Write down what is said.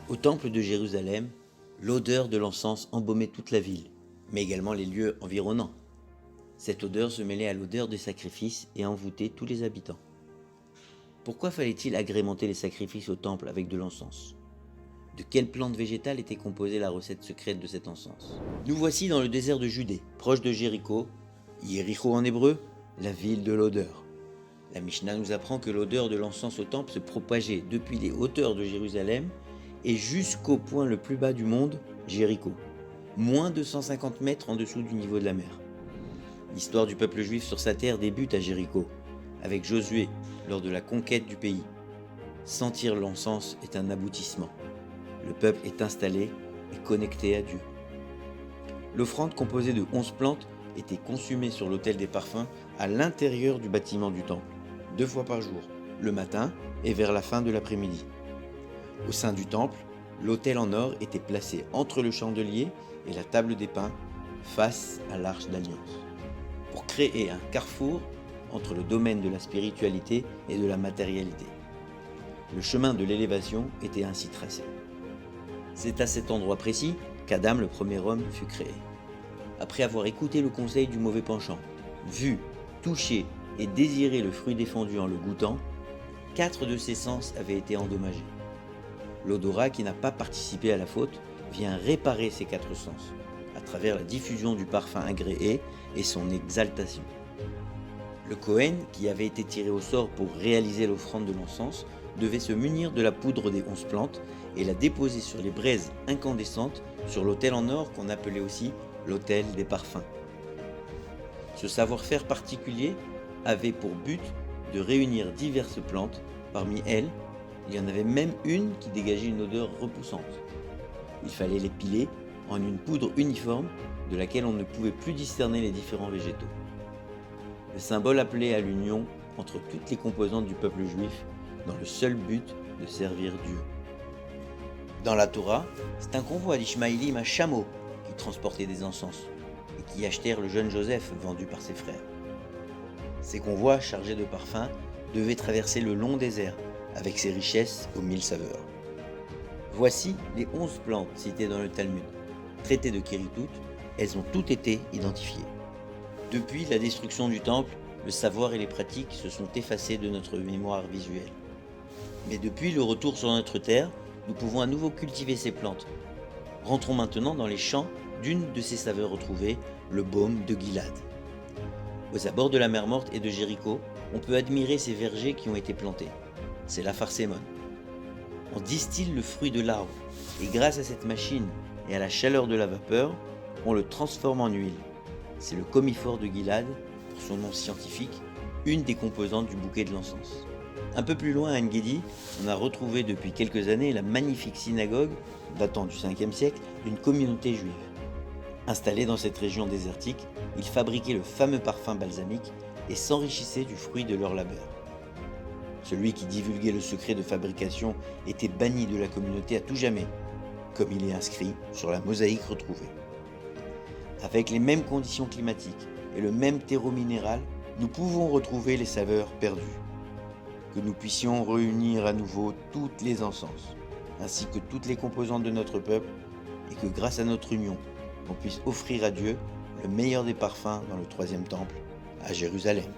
Au temple de Jérusalem, l'odeur de l'encens embaumait toute la ville, mais également les lieux environnants. Cette odeur se mêlait à l'odeur des sacrifices et envoûtait tous les habitants. Pourquoi fallait-il agrémenter les sacrifices au temple avec de l'encens? De quelle plante végétale était composée la recette secrète de cet encens? Nous voici dans le désert de Judée, proche de Jéricho, Yéricho en hébreu, la ville de l'odeur. La Mishnah nous apprend que l'odeur de l'encens au temple se propageait depuis les hauteurs de Jérusalem et jusqu'au point le plus bas du monde, Jéricho, moins de 150 mètres en dessous du niveau de la mer. L'histoire du peuple juif sur sa terre débute à Jéricho, avec Josué lors de la conquête du pays. Sentir l'encens est un aboutissement. Le peuple est installé et connecté à Dieu. L'offrande composée de 11 plantes était consumée sur l'autel des parfums à l'intérieur du bâtiment du temple, 2 fois par jour, le matin et vers la fin de l'après-midi. Au sein du temple, l'autel en or était placé entre le chandelier et la table des pains, face à l'arche d'alliance, pour créer un carrefour entre le domaine de la spiritualité et de la matérialité. Le chemin de l'élévation était ainsi tracé. C'est à cet endroit précis qu'Adam, le premier homme, fut créé. Après avoir écouté le conseil du mauvais penchant, vu, touché et désiré le fruit défendu en le goûtant, 4 de ses sens avaient été endommagés. L'odorat, qui n'a pas participé à la faute, vient réparer ces 4 sens, à travers la diffusion du parfum agréé et son exaltation. Le Kohen, qui avait été tiré au sort pour réaliser l'offrande de l'encens, devait se munir de la poudre des 11 plantes et la déposer sur les braises incandescentes sur l'autel en or qu'on appelait aussi l'autel des parfums. Ce savoir-faire particulier avait pour but de réunir diverses plantes. Parmi elles, il y en avait même une qui dégageait une odeur repoussante. Il fallait les piler en une poudre uniforme de laquelle on ne pouvait plus discerner les différents végétaux. Le symbole appelait à l'union entre toutes les composantes du peuple juif dans le seul but de servir Dieu. Dans la Torah, c'est un convoi d'Ishmaélim à chameau qui transportait des encens et qui achetèrent le jeune Joseph vendu par ses frères. Ces convois chargés de parfums devaient traverser le long désert avec ses richesses aux 1000 saveurs. Voici les 11 plantes citées dans le Talmud. Traitées de Kéritout, elles ont toutes été identifiées. Depuis la destruction du temple, le savoir et les pratiques se sont effacés de notre mémoire visuelle. Mais depuis le retour sur notre terre, nous pouvons à nouveau cultiver ces plantes. Rentrons maintenant dans les champs d'une de ces saveurs retrouvées, le baume de Gilad. Aux abords de la mer Morte et de Jéricho, on peut admirer ces vergers qui ont été plantés. C'est la pharsémone. On distille le fruit de l'arbre et grâce à cette machine et à la chaleur de la vapeur, on le transforme en huile. C'est le commiphore de Gilad, pour son nom scientifique, une des composantes du bouquet de l'encens. Un peu plus loin à En-Gedi, on a retrouvé depuis quelques années la magnifique synagogue, datant du 5e siècle, d'une communauté juive. Installés dans cette région désertique, ils fabriquaient le fameux parfum balsamique et s'enrichissaient du fruit de leur labeur. Celui qui divulguait le secret de fabrication était banni de la communauté à tout jamais, comme il est inscrit sur la mosaïque retrouvée. Avec les mêmes conditions climatiques et le même terreau minéral, nous pouvons retrouver les saveurs perdues. Que nous puissions réunir à nouveau toutes les encens, ainsi que toutes les composantes de notre peuple, et que grâce à notre union, on puisse offrir à Dieu le meilleur des parfums dans le 3e temple, à Jérusalem.